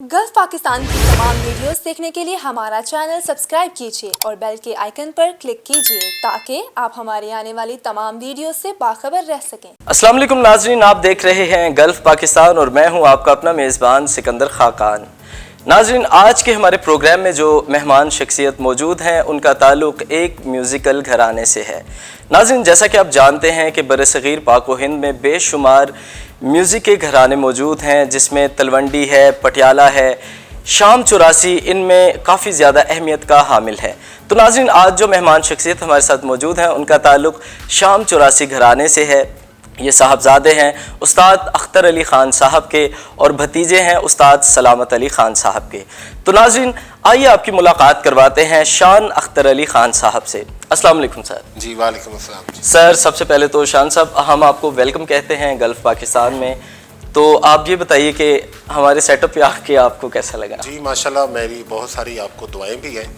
Gulf Pakistan की तमाम videos देखने के लिए हमारा चैनल सब्सक्राइब कीजिए और बेल के आइकन पर क्लिक कीजिए ताकि आप हमारी आने वाली तमाम वीडियोस से बाखबर रह सकें। अस्सलाम वालेकुम नाजरीन, आप देख रहे हैं गल्फ पाकिस्तान और मैं हूं आपका अपना मेज़बान सिकंदर खाकान। नाजरीन, आज के हमारे प्रोग्राम में जो मेहमान शख्सियत मौजूद हैं उनका ताल्लुक़ एक म्यूज़िकल घराने से है। नाजरीन, जैसा कि आप जानते हैं कि बरसग़ीर पाक व हिंद में बेशुमार म्यूज़िक के घराने मौजूद हैं, जिसमें तलवंडी है, पटियाला है, शाम 84 इनमें काफ़ी ज़्यादा अहमियत का हामिल है। तो नाज़रीन, आज जो मेहमान शख्सियत हमारे साथ मौजूद हैं उनका ताल्लुक़ शाम 84 घराने से है। ये साहबजादे हैं उस्ताद अख्तर अली ख़ान साहब के और भतीजे हैं उस्ताद सलामत अली ख़ान साहब के। तो नाज़रीन, आइए आपकी मुलाकात करवाते हैं शान अख्तर अली ख़ान साहब से। अस्सलाम वालेकुम सर। जी वालेकुम अस्सलाम। सर, सबसे पहले तो शान साहब, हम आपको वेलकम कहते हैं गल्फ़ पाकिस्तान में। तो आप ये बताइए कि हमारे सेटअप पे आके आपको कैसा लगा? जी माशाल्लाह, मेरी बहुत सारी आपको दुआएं भी हैं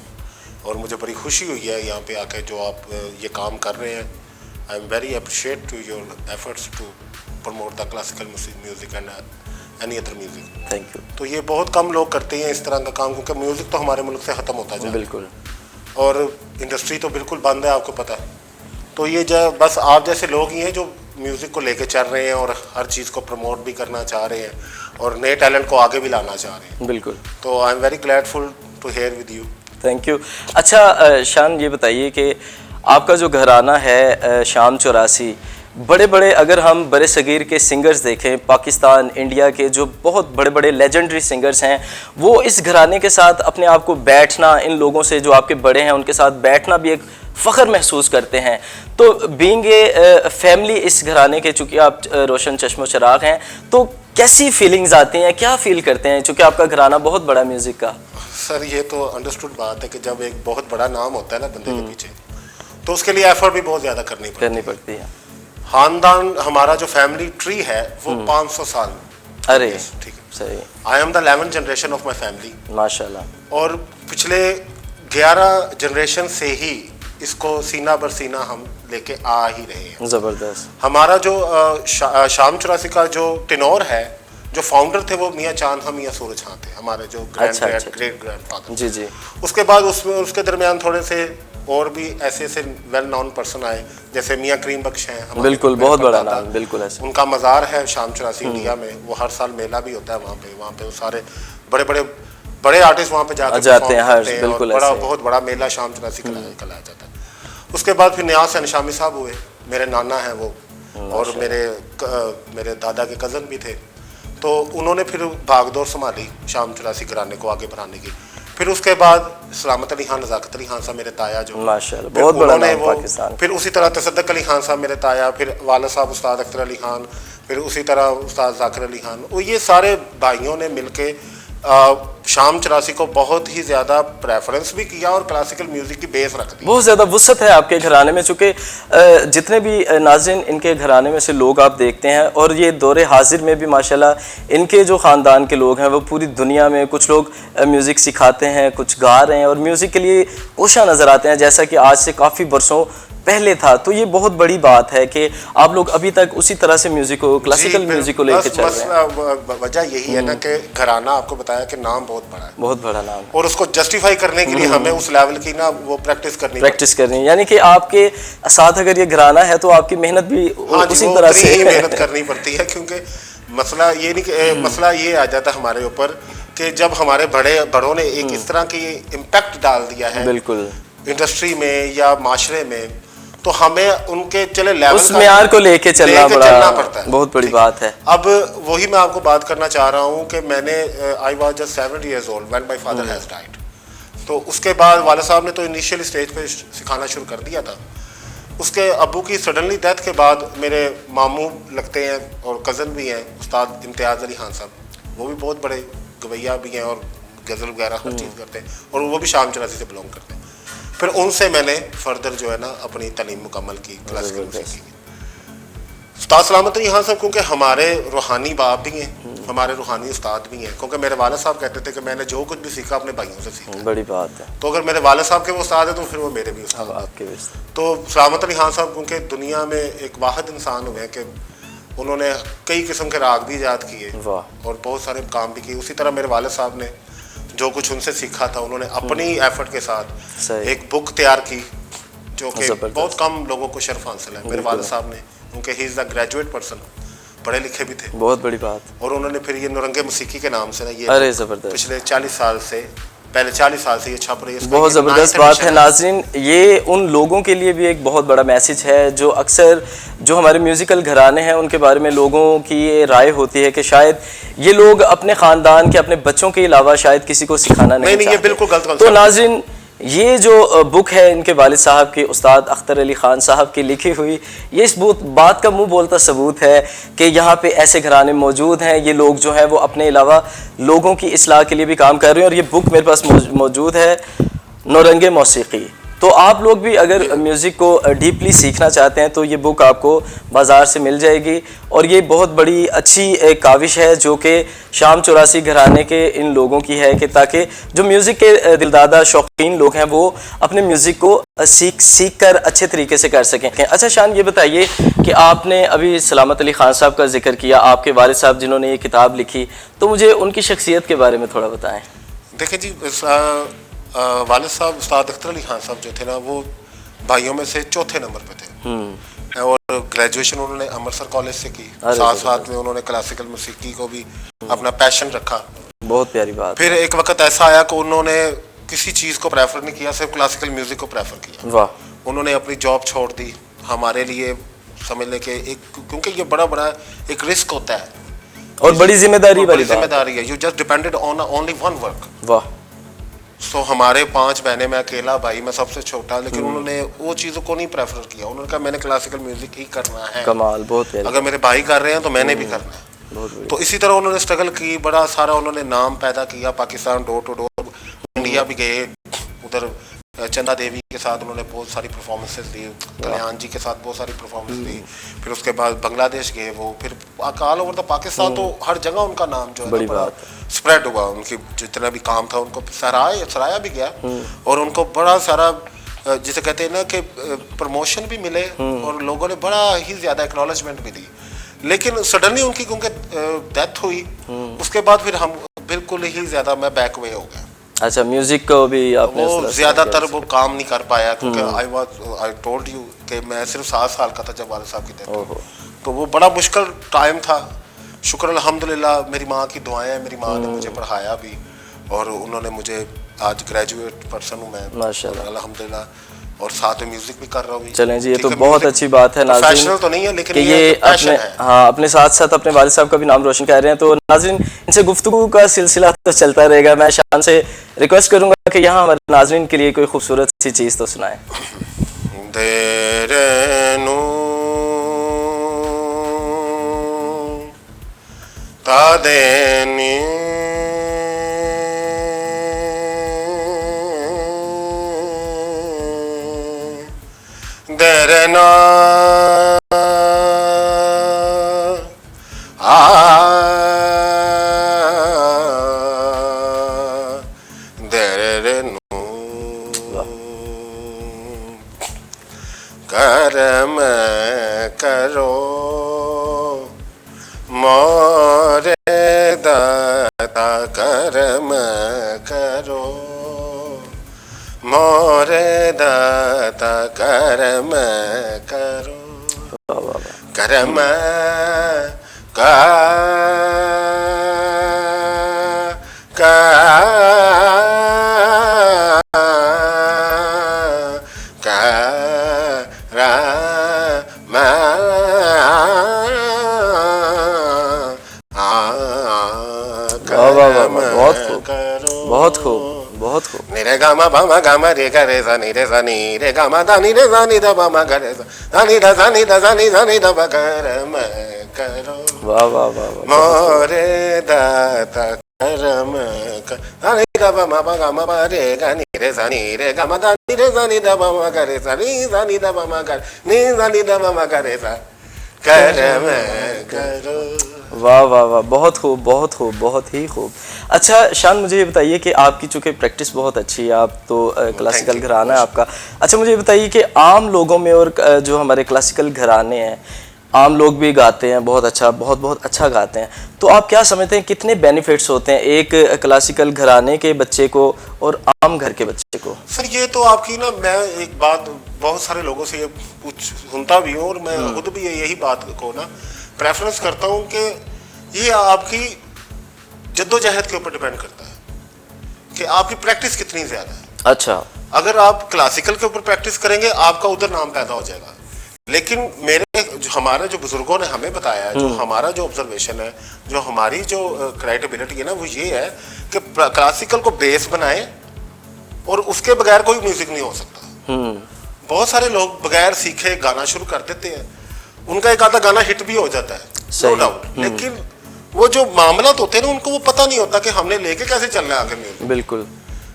और मुझे बड़ी खुशी हुई है यहाँ पे आके जो आप ये काम कर रहे हैं। I am very appreciate to your efforts to promote the classical music and any other music. Thank you. तो ये बहुत कम लोग करते हैं इस तरह का काम, क्योंकि म्यूज़िक तो हमारे मुल्क से ख़त्म होता जाए बिल्कुल, और इंडस्ट्री तो बिल्कुल बंद है, आपको पता है। तो ये जो बस आप जैसे लोग ही हैं जो म्यूज़िक को लेके चल रहे हैं और हर चीज़ को प्रमोट भी करना चाह रहे हैं और नए टैलेंट को आगे भी लाना चाह रहे हैं। बिल्कुल। तो I am very gladful to here with you. Thank you. अच्छा शान, ये बताइए कि आपका जो घराना है शाम 84, बड़े बड़े, अगर हम बड़े सगीर के सिंगर्स देखें, पाकिस्तान इंडिया के जो बहुत बड़े बड़े लेजेंडरी सिंगर्स हैं, वो इस घराने के साथ अपने आप को बैठना, इन लोगों से जो आपके बड़े हैं उनके साथ बैठना भी एक फ़ख्र महसूस करते हैं। तो बीइंग ए फैमिली इस घराने के, चूँकि आप रोशन चश्मो चिराग हैं, तो कैसी फीलिंग्स आती हैं, क्या फील करते हैं, चूँकि आपका घराना बहुत बड़ा म्यूज़िक का? सर, ये तो अंडरस्टूड बात है कि जब एक बहुत बड़ा नाम होता है ना बंदे के पीछे, तो उसके लिए एफर्ट भी बहुत ज़्यादा करनी पड़ती है। खानदान, हमारा जो फैमिली ट्री है वो 500 साल। अरे ठीक है, सही। I am the 11th generation of my family माशाल्लाह। और पिछले 11 जनरेशन से ही इसको सीना बर सीना हम लेके आ ही रहे हैं। ज़बरदस्त। हमारा जो शाम 84 का जो टेनोर है, जो फाउंडर थे वो मियाँ चांद हम मियाँ सूरज खां थे, हमारे जो ग्रेट ग्रैंडफादर। जी जी। उसके बाद उसके दरमियान थोड़े से और भी ऐसे वेल नोन पर्सन आए, जैसे मियाँ करीम बख्श हैं। बिल्कुल, बहुत बड़ा नाम, बिल्कुल ऐसे। उनका मज़ार है शाम 84 इंडिया में, वो हर साल मेला भी होता है वहाँ पे वो सारे बड़े आर्टिस्ट वहाँ पे जाते हैं, बिल्कुल, बहुत बड़ा मेला शाम 84 कराया जाता है। उसके बाद फिर न्यास अनशामी साहब हुए, मेरे नाना हैं वो, और मेरे दादा के कज़न भी थे। तो उन्होंने फिर भागदौड़ संभाली शाम 84 घराने को आगे बढ़ाने की। फिर उसके बाद सलामत अली खान, नज़ाकत अली खान साहब मेरे ताया जो माशाल्लाह बहुत बड़ा नाम पाकिस्तान। फिर उसी तरह तसद्दुक़ अली खान साहब मेरे ताया, फिर वालिद साहब उस्ताद अख्तर अली खान, फिर उसी तरह उस्ताद ज़ाकिर अली खान। ये सारे भाइयों ने मिलके शाम 84 को बहुत ही ज़्यादा प्रेफरेंस भी किया और क्लासिकल म्यूज़िक की बेस रख दी। बहुत ज़्यादा वुसअत है आपके घराने में, चूँकि जितने भी नाज़रीन इनके घराने में से लोग आप देखते हैं, और ये दौरे हाजिर में भी माशाल्लाह इनके जो ख़ानदान के लोग हैं वो पूरी दुनिया में, कुछ लोग म्यूज़िक सिखाते हैं, कुछ गा रहे हैं और म्यूज़िक के लिए कोशा नज़र आते हैं, जैसा कि आज से काफ़ी बरसों पहले था। तो ये बहुत बड़ी बात है कि आप लोग अभी तक उसी तरह से म्यूज़िक को, क्लासिकल म्यूज़िक को लेकर चल रहे हैं। वजह यही है ना कि घराना, आपको बताया कि नाम बहुत बड़ा है, बहुत बड़ा नाम, और उसको जस्टिफाई करने के लिए हमें उस लेवल की ना वो प्रैक्टिस करनी, यानी कि आपके साथ अगर ये घराना है तो आपकी मेहनत भी उसी तरह से मेहनत करनी पड़ती है। क्योंकि मसला ये नहीं कि मसला ये आ जाता है हमारे ऊपर कि जब हमारे बड़ों ने एक इस तरह की इम्पैक्ट डाल दिया है बिल्कुल इंडस्ट्री में या माशरे में, तो हमें उनके चले लेवल उस मेयार को लेके चलना पड़ता है। बहुत बड़ी बात है। अब वही मैं आपको बात करना चाह रहा हूँ कि मैंने I was just 7 years old when my father has died. तो उसके बाद वाले साहब ने तो इनिशियल स्टेज पे सिखाना शुरू कर दिया था। उसके अब्बू की सडनली डेथ के बाद मेरे मामू लगते हैं और कज़न भी हैं उस्ताद इम्तियाज़ अली खान साहब, वो भी बहुत बड़े गवैया भी हैं और गज़ल वगैरह हर चीज़ करते हैं, और वो भी शाम 84 से बिलोंग करते हैं। फिर उनसे मैंने फर्दर जो है ना अपनी तालीम मुकम्मल की क्लासिकल म्यूज़िक की। उस्ताद सलामत अली खान साहब क्योंकि हमारे रूहानी बाप भी हैं, हमारे रूहानी उस्ताद भी हैं, क्योंकि मेरे वालिद साहब कहते थे कि मैंने जो कुछ भी सीखा अपने भाइयों से सीखा। बड़ी बात है। तो अगर मेरे वालिद साहब के वो उस्ताद है तो फिर वो मेरे भी उस्ताद आपके। तो सलामत अली खान साहब क्योंकि दुनिया में एक वाहिद इंसान हुए हैं कि उन्होंने कई किस्म के राग भी ईजाद किए वाह। और बहुत सारे काम भी किए। उसी तरह मेरे वालिद साहब ने जो कुछ उनसे सीखा था उन्होंने अपनी एफर्ट के साथ सही। एक बुक तैयार की जो कि जबरदस्त। बहुत कम लोगों को शर्फ हासिल है। मेरे वालिद साहब ने, उनके he is the graduate person, पढ़े लिखे भी थे, बहुत बड़ी बात। और उन्होंने फिर ये नुरंगे मौसीकी के नाम से ना ये अरे ज़बरदस्त, पिछले 40 साल से, पहले 40 साल से ये छप रही है। इसका बहुत ये ज़बरदस्त 9th बात edition है नाज़रीन। ये उन लोगों के लिए भी एक बहुत बड़ा मैसेज है जो अक्सर जो हमारे म्यूज़िकल घराने हैं उनके बारे में लोगों की ये राय होती है कि शायद ये लोग अपने ख़ानदान के, अपने बच्चों के अलावा शायद किसी को सिखाना नहीं नहीं, ये चाहते। बिल्कुल गलत तो concept है। नाज़रीन, ये जो बुक है इनके वालिद साहब के, उस्ताद अख्तर अली ख़ान साहब की लिखी हुई, ये इस बात का मुंह बोलता सबूत है कि यहाँ पे ऐसे घराने मौजूद हैं। ये लोग जो हैं वो अपने अलावा लोगों की इस्लाह के लिए भी काम कर रहे हैं। और ये बुक मेरे पास मौजूद है, नुरंगे मौसीकी। तो आप लोग भी अगर म्यूज़िक को डीपली सीखना चाहते हैं तो ये बुक आपको बाज़ार से मिल जाएगी। और ये बहुत बड़ी अच्छी एक काविश है जो कि शाम 84 घराने के इन लोगों की है कि ताकि जो म्यूज़िक के दिलदादा शौकीन लोग हैं वो अपने म्यूज़िक को सीख कर अच्छे तरीके से कर सकें। अच्छा शान, ये बताइए कि आपने अभी सलामत अली ख़ान साहब का जिक्र किया, आपके वालिद साहब जिन्होंने ये किताब लिखी, तो मुझे उनकी शख्सियत के बारे में थोड़ा बताएँ। देखिए जी, वालिद साहब उस्ताद अख्तर अली खान साहब जो थे ना, वो भाइयों में से चौथे नंबर पे थे। और ग्रेजुएशन उन्होंने अमृतसर कॉलेज से की, साथ साथ में उन्होंने क्लासिकल मौसीकी को भी अपना पैशन रखा। बहुत प्यारी बात। फिर एक वक्त ऐसा आया कि उन्होंने किसी चीज़ को प्रेफर नहीं किया, सिर्फ क्लासिकल म्यूज़िक को प्रेफर किया। वाह। उन्होंने अपनी जॉब छोड़ दी हमारे लिए, समझ लें कि एक, क्योंकि ये बड़ा एक रिस्क होता है और बड़ी जिम्मेदारी वाली जिम्मेदारी है। You just depended on only one work. वाह। सो हमारे 5 बहनें, मैं अकेला भाई, मैं सबसे छोटा, लेकिन उन्होंने वो चीज़ों को नहीं प्रेफर किया। उन्होंने कहा मैंने क्लासिकल म्यूजिक ही करना है। कमाल, बहुत प्यारी। अगर मेरे भाई कर रहे हैं तो मैंने भी करना है। बहुत तो इसी तरह उन्होंने स्ट्रगल की, बड़ा सारा उन्होंने नाम पैदा किया। Pakistan door to door, India भी गए, उधर चंदा देवी के साथ उन्होंने बहुत सारी परफॉर्मेंसेस दी, कल्याण जी के साथ बहुत सारी परफॉर्मेंस दी। फिर उसके बाद बांग्लादेश गए वो, फिर ऑल ओवर द पाकिस्तान, तो हर जगह उनका नाम जो है बड़ा स्प्रेड हुआ। उनकी जितना भी काम था उनको सराया भी गया, और उनको बड़ा सारा जिसे कहते हैं ना कि प्रमोशन भी मिले, और लोगों ने बड़ा ही ज़्यादा एक्नॉलेजमेंट भी दी। लेकिन सडनली उनकी क्योंकि डेथ हुई, उसके बाद फिर हम बिल्कुल ही ज़्यादा मैं बैक वे हो गया। अच्छा, म्यूजिक को भी आपने वो ज़्यादातर वो काम नहीं कर पाया, क्योंकि आई टोल्ड यू कि मैं सिर्फ 7 साल का था जब वालिद साहब की डेथ हुई। तो वो बड़ा मुश्किल टाइम था। शुक्र अल्हम्दुलिल्लाह, मेरी माँ की दुआएं हैं, मेरी माँ ने मुझे पढ़ाया भी, और उन्होंने मुझे, आज ग्रेजुएट पर्सन हूँ मैं माशाल्लाह अल्हम्दुलिल्लाह, और साथ में म्यूजिक भी कर रहा हूँ। चलें जी, ये तो बहुत अच्छी बात है नाज़रीन, प्रोफेशनल तो नहीं है लेकिन कि ये अपने अपने साथ साथ अपने वालिद साहब का भी नाम रोशन कर रहे हैं। तो नाज़रीन, इनसे गुफ्तगू का सिलसिला तो चलता रहेगा। मैं शान से रिक्वेस्ट करूंगा कि यहाँ हमारे नाज़रीन के लिए कोई खूबसूरत सी चीज़ तो सुनाएं। दरना दरनु करम करो मोरे दाता, करम करो मोरे दाता, करम करो, करम का बहुत खूब, बहुत खूब। निरे गामा बामा गामा रे गा रे सा नी रे सा नी रे गामा दा नी रे सा नी दा बामा गा रे सा दा नी दा सा नी दा सा नी दा नी दा बा करम करो। वाह वाह वाह। मोरे दाता करम दा नी दा बामा बा गामा बा रे गा नी रे सा नी रे गामा दा नी रे सा नी दा बामा गा रे सा नी सा नी दा बामा गा नी सा नी दा बामा गा रे सा करम करो। वाह वाह वाह, बहुत खूब, बहुत खूब, बहुत ही खूब। अच्छा शान, मुझे ये बताइए कि आपकी चूँकि प्रैक्टिस बहुत अच्छी है, आप तो क्लासिकल घराना है आपका। अच्छा मुझे ये बताइए कि आम लोगों में और जो हमारे क्लासिकल घराने हैं आम लोग भी गाते हैं बहुत अच्छा, बहुत बहुत अच्छा गाते हैं। तो आप क्या समझते हैं कितने बेनिफिट्स होते हैं एक क्लासिकल घराने के बच्चे को और आम घर के बच्चे को? सर ये तो आपकी ना, मैं एक बात बहुत सारे लोगों से ये सुनता भी हूँ और मैं खुद भी यही बात को ना प्रेफरेंस करता हूँ कि ये आपकी जद्दोजहद के ऊपर डिपेंड करता है कि आपकी प्रैक्टिस कितनी ज़्यादा है। अच्छा। अगर आप क्लासिकल के ऊपर प्रैक्टिस करेंगे आपका उधर नाम पैदा हो जाएगा। लेकिन हमारे जो बुजुर्गों ने हमें बताया है, जो हमारा जो ऑब्जर्वेशन है, जो हमारी जो क्रिएटिबिलिटी है ना, वो ये है कि क्लासिकल को बेस बनाएं और उसके बगैर कोई म्यूजिक नहीं हो सकता। बहुत सारे लोग बगैर सीखे गाना शुरू कर देते हैं, उनका एक आधा गाना हिट भी हो जाता है, नो डाउट, लेकिन वो जो मामला होते हैं ना, उनको वो पता नहीं होता कि हमने लेके कैसे चलना है आगे म्यूजिक। बिल्कुल।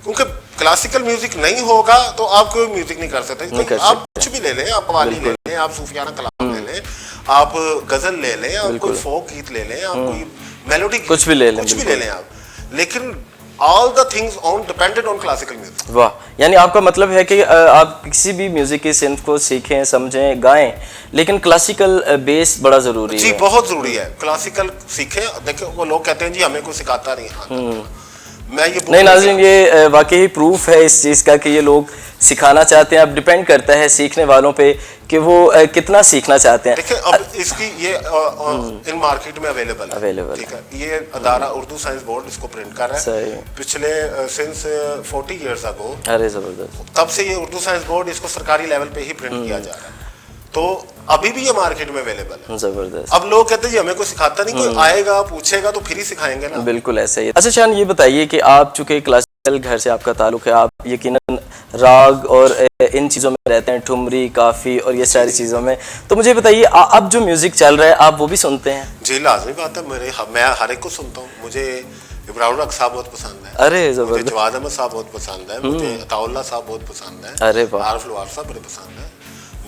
क्योंकि क्लासिकल म्यूजिक नहीं होगा तो आप कोई म्यूजिक नहीं कर सकते। आप कुछ भी ले लें, आप कव्वाली ले लें, आप सूफियाना कलाम ले लें, आप गजल ले लें, आप कोई फोक गीत ले लें, आप कोई मेलोडी कुछ भी ले लें आप, लेकिन all the things on dependent on classical music। वाह, यानी आपका मतलब है कि आप किसी भी म्यूजिक की सिंफ को सीखें, समझें, गाएं, लेकिन क्लासिकल बेस बड़ा जरूरी है। जी बहुत जरूरी है, क्लासिकल सीखें। देखो वो लोग कहते हैं जी हमें कोई सिखाता नहीं। मैं ये नहीं नाज़रीन, ये वाकई ही प्रूफ है इस चीज़ का कि ये लोग सिखाना चाहते हैं। अब डिपेंड करता है सीखने वालों पे कि वो कितना सीखना चाहते हैं। देखिए अब इसकी ये इन मार्केट में अवेलेबल, ठीक है। ये अदारा उर्दू साइंस बोर्ड इसको प्रिंट कर रहा है पिछले सिंस 40 इयर्स अगो। अरे जबरदस्त। तब से ये उर्दू साइंस बोर्ड इसको सरकारी लेवल पे ही प्रिंट किया जा रहा है, तो अभी भी ये मार्केट में अवेलेबल है। जबरदस्त। अब लोग कहते हैं जी हमें कोई सिखाता नहीं, कोई आएगा पूछेगा तो फिर ही सिखाएंगे ना। बिल्कुल ऐसा ही। अच्छा शान, ये बताइए कि आप चूंकि क्लासिकल घर से आपका ताल्लुक है, आप यकीनन राग और इन चीज़ों में रहते हैं, ठुमरी, काफ़ी और ये सारी चीज़ों में, तो मुझे बताइए अब जो म्यूजिक चल रहा है आप वो भी सुनते हैं? जी लाजमी बात है, मैं हर एक को सुनता हूँ। मुझे इब्राहिम हक साहब बहुत पसंद है। अरे जबरदस्त। मुझे जवाद अहमद साहब बहुत पसंद है, मुझे अताउल्लाह साहब बहुत पसंद है, अरे वाह, आरिफ लवार साहब बड़े पसंद है।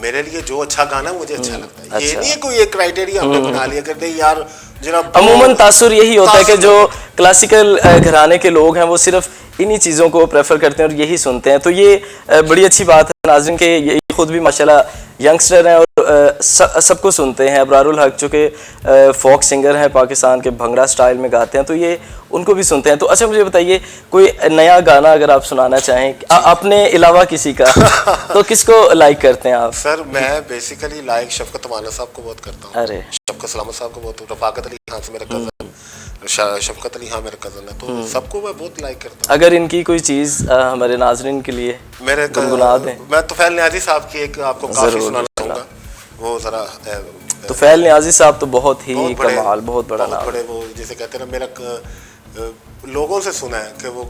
मेरे लिए जो अच्छा गाना मुझे अच्छा लगता है। अच्छा। ये नहीं है कोई एक क्राइटेरिया हमने बना लिया करते यार जरा। अमूमन तासुर यही होता है कि जो क्लासिकल घराने के लोग हैं वो सिर्फ इन्हीं चीज़ों को प्रेफर करते हैं और यही सुनते हैं। तो ये बड़ी अच्छी बात है नाज़रीन के ये खुद भी माशाल्लाह यंगस्टर हैं और सबको सुनते हैं। अबरारुल हक चूँकि फोक सिंगर हैं, पाकिस्तान के भंगड़ा स्टाइल में गाते हैं, तो ये उनको भी सुनते हैं। तो अच्छा मुझे बताइए कोई नया गाना अगर आप सुनाना चाहें अपने अलावा किसी का तो किसको लाइक करते हैं आप? सर मैं बेसिकली लाइक शफकत अमाना साहब को बहुत करता हूँ। अरे शफकत सलामत साहब को बहुत, रफाकत अली खान से मेरा कज़न, शफकत अली हाँ मेरा कज़न है, तो सबको मैं बहुत लाइक करता हूँ। अगर इनकी कोई चीज़ हमारे नाज़रीन के लिए मेरे गुनगुना दें। मैं तुफैल नियाज़ी साहब की एक आपको काफ़ी सुनाना चाहूँगा, वो ज़रा। तुफैल नियाज़ी साहब तो बहुत ही कमाल, बहुत बड़ा नाम, बड़े वो जिसे कहते हैं ना, मेरा लोगों से सुना है कि वो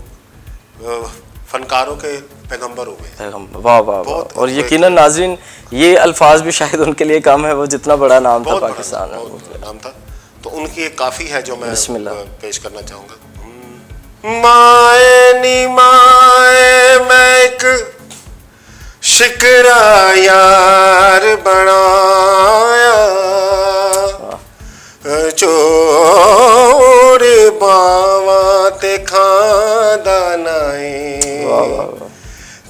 फनकारों के पैगंबर हो गए। वाह वाह वाह। और यकीनन नाज़रीन ये अल्फाज भी शायद उनके लिए कम है, वो जितना बड़ा नाम था पाकिस्तान में नाम था। तो उनकी एक काफ़ी है जो मैं पेश करना चाहूँगा। माए नी माए मैं एक शिकरा यार बनाया, चोर बावा ते खादा नहीं,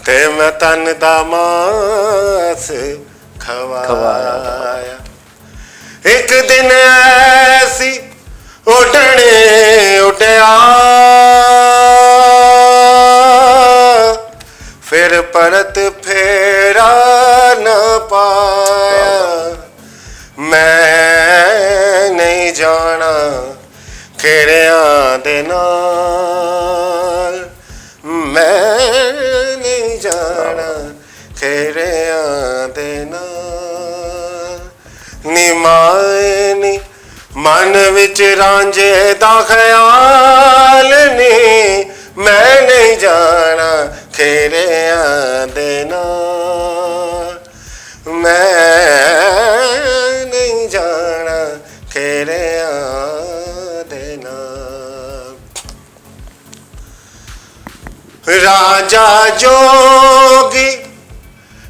ते मैं तन दा मास खवाया। एक दिन ऐसी उड़ने उड़या, फिर परत फेरा न पाया। मैं नहीं जाना खेड़िया दे नाल, मैं नहीं जाना खेड़िया दे नाल। नी माए नी मन विच रांझे दा ख्याल नी, मैं नहीं जाना खेड़िया दे नाल, मैं नहीं जाना खेड़िया दे नाल। राजा जोगी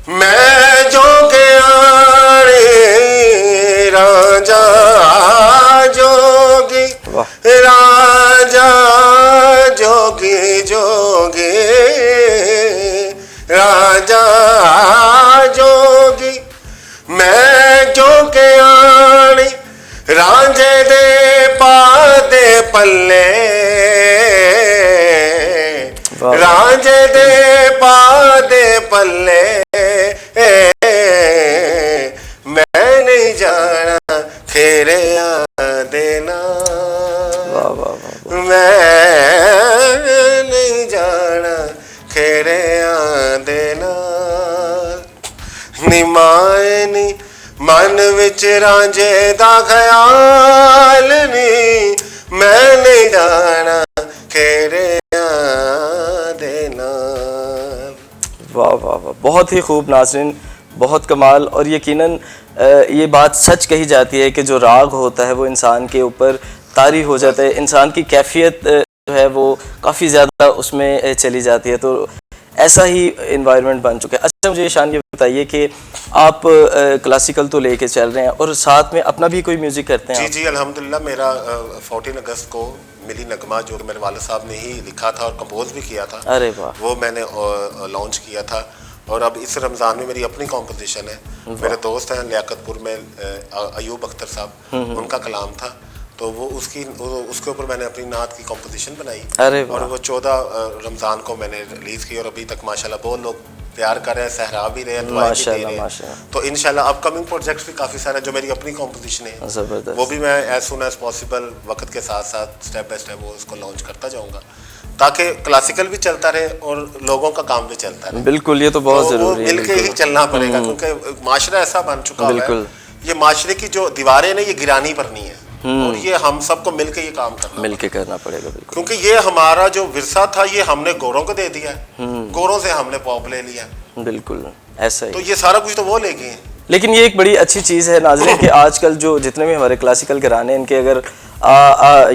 मैं जोगियाणी, राजा जोगी राजा जोगी जोगी, राजा जोगी मैं जोगियाणी, पल्ले रांझे दे पा दे पल्ले मैं नहीं जाना खेरे देना मैं नहीं जाना खेरे देना निमाए नी मन विच रांझे दा ख्याल नी मैं नहीं जाना खेरे देना। वाह वाह वाह, बहुत ही खूब नाज़रीन, बहुत कमाल। और यकीनन ये बात सच कही जाती है कि जो राग होता है वो इंसान के ऊपर तारी हो जाता है, इंसान की कैफियत जो है वो काफ़ी ज़्यादा उसमें चली जाती है। तो ऐसा ही इन्वायरमेंट बन चुका है। अच्छा मुझे शान ये बताइए कि आप क्लासिकल तो लेके चल रहे हैं और साथ में अपना भी कोई म्यूज़िक करते हैं? जी जी अल्हम्दुलिल्लाह, मेरा 14 अगस्त को मिली नगमा जो मेरे वालिद साहब ने ही लिखा था और कंपोज भी किया था, अरे वाह, वो मैंने लॉन्च किया था। और अब इस रमज़ान में मेरी अपनी कॉम्पोजिशन है। मेरे दोस्त हैं लियाकतपुर में अयूब अख्तर साहब, उनका कलाम था, तो वो उसके ऊपर मैंने अपनी नात की कॉम्पोजिशन बनाई। अरे और वो 14 रमज़ान को मैंने रिलीज़ की और अभी तक माशाल्लाह बहुत लोग प्यार कर रहे हैं, सहरा भी रहे हैं, दुआएं भी दे रहे हैं। तो इंशाल्लाह अपकमिंग प्रोजेक्ट्स भी काफ़ी सारे जो मेरी अपनी कॉम्पोजिशन है वो भी मैं एज सुन एज पॉसिबल वक्त के साथ साथ स्टेप बाय स्टेप वो उसको लॉन्च करता जाऊँगा, ताकि क्लासिकल भी चलता रहे और लोगों का काम भी चलता रहे। बिल्कुल, ये तो बहुत ज़रूरी है, मिलके ही चलना पड़ेगा क्योंकि माशरा ऐसा बन चुका है, ये माशरे की जो दीवारें ना ये गिरानी पड़नी है और ये हम सबको मिलके ये काम करना पड़ेगा। बिल्कुल, क्योंकि ये हमारा जो विरसा था ये हमने गोरों को दे दिया है, गोरों से हमने पॉप ले लिया। बिल्कुल ऐसा ही। तो ये सारा कुछ तो वो ले गए हैं। लेकिन ये एक बड़ी अच्छी चीज़ है नाज़रीन कि आजकल जो जितने भी हमारे क्लासिकल घराने इनके अगर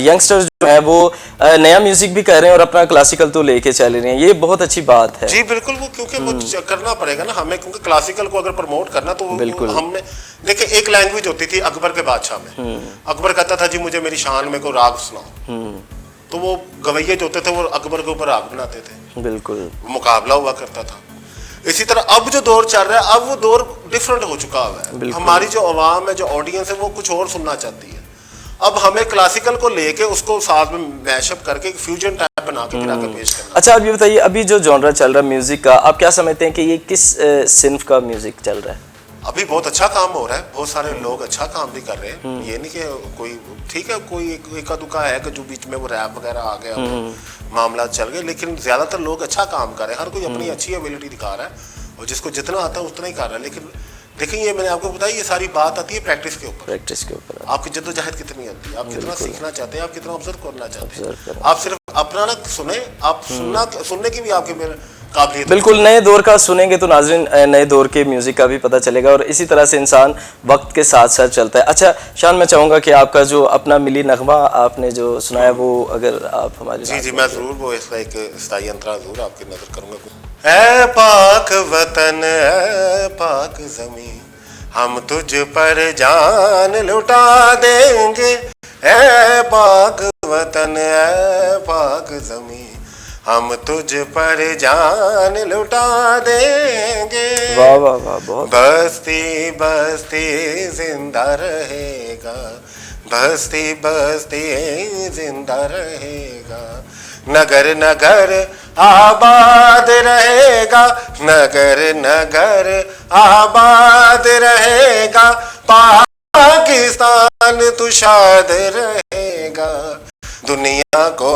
यंगस्टर्स जो है वो नया म्यूजिक भी कर रहे हैं और अपना क्लासिकल तो लेके चल रहे हैं, ये बहुत अच्छी बात है। जी बिल्कुल, वो क्योंकि वो करना पड़ेगा ना हमें, क्योंकि क्लासिकल को अगर प्रमोट करना तो बिल्कुल हमने देखिए एक लैंग्वेज होती थी अकबर के बादशाह में, अकबर कहता था जी मुझे मेरी शान में कोई राग सुनाओ, तो वो गवैये जो होते थे वो अकबर के ऊपर राग बनाते थे, बिल्कुल मुकाबला हुआ करता था। इसी तरह अब जो दौर चल रहा है अब वो दौर डिफरेंट हो चुका है। हमारी जो आवाम है, जो ऑडियंस है, वो कुछ और सुनना चाहती है। अब हमें क्लासिकल को लेके उसको साथ में मैशअप करके एक फ्यूजन टाइप बना के गिरा के पेश करना। अच्छा, आप ये बताइए अभी जो जॉनरा चल रहा है म्यूजिक का, आप क्या समझते हैं कि ये किस सिन्फ का म्यूजिक चल रहा है? अभी बहुत अच्छा काम हो रहा है, बहुत सारे लोग अच्छा काम भी कर रहे हैं। ये नहीं कि कोई ठीक है, कोई एक दुका है कि जो बीच में वो रैप वगैरह आ गया, मामला चल गए, लेकिन ज्यादातर लोग अच्छा काम कर रहे हैं। हर कोई अपनी अच्छी एबिलिटी दिखा रहा है और जिसको जितना आता है उतना ही कर रहा है। लेकिन देखिए ये मैंने आपको बताया, ये सारी बात आती है प्रैक्टिस के ऊपर। आपकी जद्दोजहद कितनी आती है, आप कितना सीखना चाहते हैं, आप कितना ऑब्जर्व करना चाहते हैं। आप सिर्फ अपना ना सुने, आप सुनने की भी आपके मेरे काबिलियत। बिल्कुल, नए दौर का सुनेंगे तो नाज़रीन नए दौर के म्यूजिक का भी पता चलेगा और इसी तरह से इंसान वक्त के साथ साथ चलता है। अच्छा शान, मैं चाहूँगा कि आपका जो अपना मिली नगमा आपने जो सुनाया वो अगर आप हमारे जी मैं ज़रूर वो इसका एक स्थायी अंतरा ज़रूर आपकी नज़र करूँगा। ऐ पाक वतन ऐ पाक ज़मीं, हम तुझ पर जान लुटा देंगे। ऐ पाक वतन ऐ पाक ज़मीं, हम तुझ पर जान लुटा देंगे। वाह वाह वाह, बहुत। बस्ती बस्ती जिंदा रहेगा, बस्ती बस्ती जिंदा रहेगा, नगर नगर आबाद रहेगा, नगर नगर आबाद रहेगा, पाकिस्तान तुशाद रहेगा, दुनिया को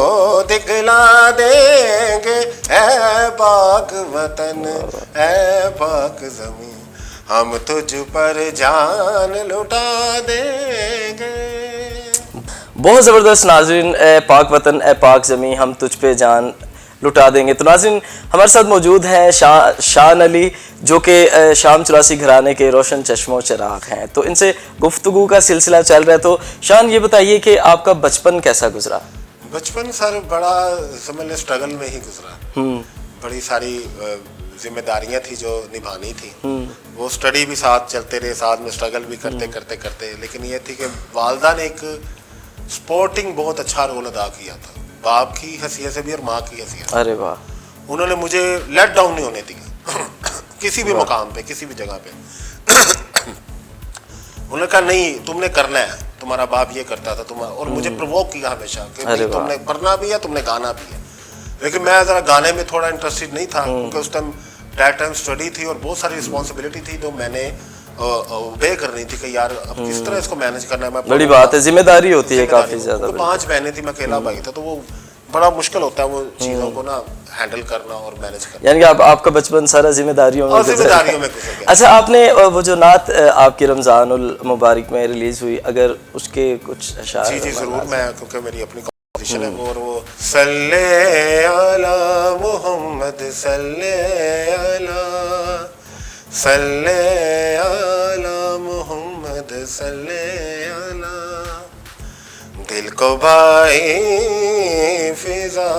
दिखला देंगे। ऐ पाक वतन ऐ पाक ज़मीं, हम तुझ पर जान लुटा देंगे। बहुत ज़बरदस्त नाज़रीन, ए पाक वतन ए पाक ज़मीं, हम तुझ पे जान लुटा देंगे। तो नाज़रीन हमारे साथ मौजूद हैं शान अली, जो कि शाम 84 घराने के रोशन चश्मो चिराग हैं। तो इनसे गुफ्तगू का सिलसिला चल रहा है। तो शान ये बताइए कि आपका बचपन कैसा गुजरा? बचपन सर बड़ा समझ लें स्ट्रगल में ही गुजरा। बड़ी सारी जिम्मेदारियां थी जो निभानी थी, वो स्टडी भी साथ चलते रहे, साथ में स्ट्रगल भी करते करते करते। लेकिन ये थी कि वालदा ने एक स्पोर्टिंग बहुत अच्छा रोल अदा किया था, बाप की हैसियत से भी और माँ की हैसियत से। अरे वाह। उन्होंने मुझे लेट डाउन नहीं होने दिया किसी भी मुकाम पे, किसी भी जगह पे। उन्होंने कहा नहीं तुमने करना है, तुम्हारा बाप ये करता था तुम, और मुझे प्रोवोक किया हमेशा कि अरे भाई तुमने पढ़ना भी है, तुमने गाना भी है। लेकिन मैं ज़रा गाने में थोड़ा इंटरेस्टेड नहीं था, क्योंकि उस टाइम स्टडी थी और बहुत सारी रिस्पॉन्सिबिलिटी थी, तो मैंने ओबे करनी थी कि यार अब किस तरह इसको मैनेज करना है। मैं बड़ी बात है, जिम्मेदारी होती है काफ़ी ज़्यादा। 5 बहनें थी, मैं अकेला भाई था, तो वो बड़ा मुश्किल होता है वो चीज़ों को ना हैंडल करना और मैनेज करना। यानी कि आपका बचपन सारा जिम्मेदारियों में गुजर गया। अच्छा, आपने वो जो नात आपकी रमज़ानुल मुबारक में रिलीज हुई, अगर उसके कुछ अशार? जी ज़रूर, मैं क्योंकि मेरी अपनी कॉम्पोजिशन है वो, और वो सल्ले अला मुहम्मद सल्ले अला मुहम्मद सल्ले अला, दिल को भाई फिजा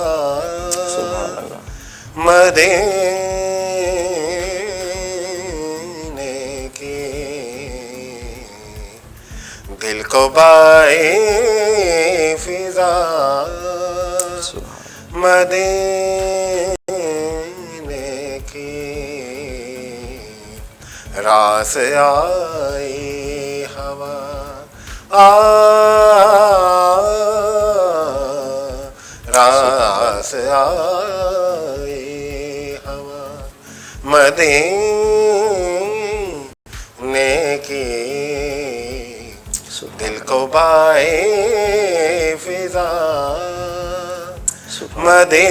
मदीने की, दिल को भाई फिजा मदीने की, रास आई हवा रास आई हवा मदीने की, दिल को बाए फिजा मदीने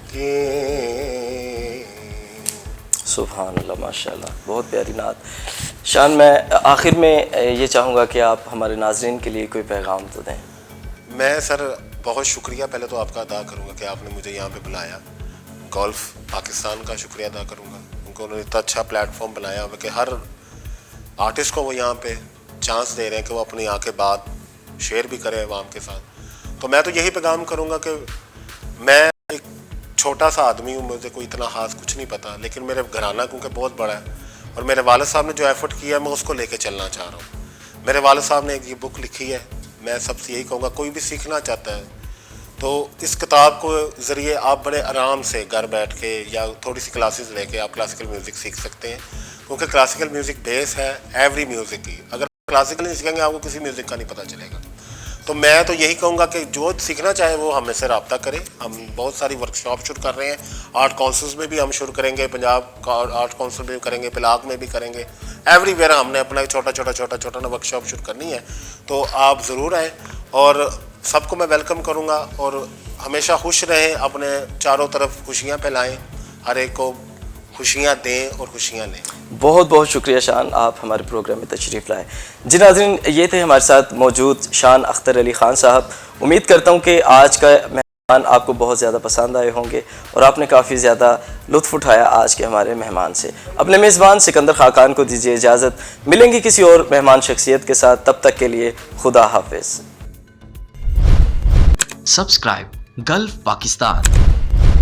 की। सुभान अल्लाह, माशाल्लाह, बहुत प्यारी नात। शान, मैं आखिर में ये चाहूँगा कि आप हमारे नाज़रीन के लिए कोई पैगाम तो दें। मैं सर बहुत शुक्रिया पहले तो आपका अदा करूँगा कि आपने मुझे यहाँ पे बुलाया। गोल्फ पाकिस्तान का शुक्रिया अदा करूँगा, उन्होंने इतना अच्छा प्लेटफॉर्म बनाया हुआ कि हर आर्टिस्ट को वो यहाँ पे चांस दे रहे हैं कि वो अपनी आके बात शेयर भी करे अवाम के साथ। तो मैं तो यही पैगाम करूँगा कि मैं एक छोटा सा आदमी हूँ, मुझे कोई इतना खास कुछ नहीं पता, लेकिन मेरे घराना क्योंकि बहुत बड़ा है और मेरे वालिद साहब ने जो एफर्ट किया है मैं उसको लेके चलना चाह रहा हूँ। मेरे वालिद साहब ने एक ये बुक लिखी है, मैं सबसे यही कहूँगा कोई भी सीखना चाहता है तो इस किताब को ज़रिए आप बड़े आराम से घर बैठ के या थोड़ी सी क्लासेस लेके आप क्लासिकल म्यूज़िक सीख सकते हैं, क्योंकि क्लासिकल म्यूज़िक बेस है एवरी म्यूज़िक की। अगर क्लासिकल नहीं सीखेंगे आपको किसी म्यूज़िक का नहीं पता चलेगा। तो मैं तो यही कहूँगा कि जो सीखना चाहे वो हमें से रब्ता करें। हम बहुत सारी वर्कशॉप शुरू कर रहे हैं, आर्ट काउंसिल्स में भी हम शुरू करेंगे, पंजाब का आर्ट काउंसिल में भी करेंगे, पिलाक में भी करेंगे, एवरीवेयर हमने अपना छोटा ना वर्कशॉप शुरू करनी है। तो आप ज़रूर आएँ और सबको मैं वेलकम करूँगा और हमेशा खुश रहें, अपने चारों तरफ खुशियाँ फैलाएँ, हर एक को खुशियाँ दें और खुशियाँ लें। बहुत बहुत शुक्रिया शान, आप हमारे प्रोग्राम में तशरीफ़ लाए। जी नाज़रीन, ये थे हमारे साथ मौजूद शान अख्तर अली ख़ान साहब। उम्मीद करता हूँ कि आज का मेहमान आपको बहुत ज़्यादा पसंद आए होंगे और आपने काफ़ी ज़्यादा लुत्फ़ उठाया आज के हमारे मेहमान से। अपने मेज़बान सिकंदर खाकान को दीजिए इजाज़त, मिलेंगे किसी और मेहमान शख्सियत के साथ, तब तक के लिए खुदा हाफिज़। Subscribe gulf Pakistan.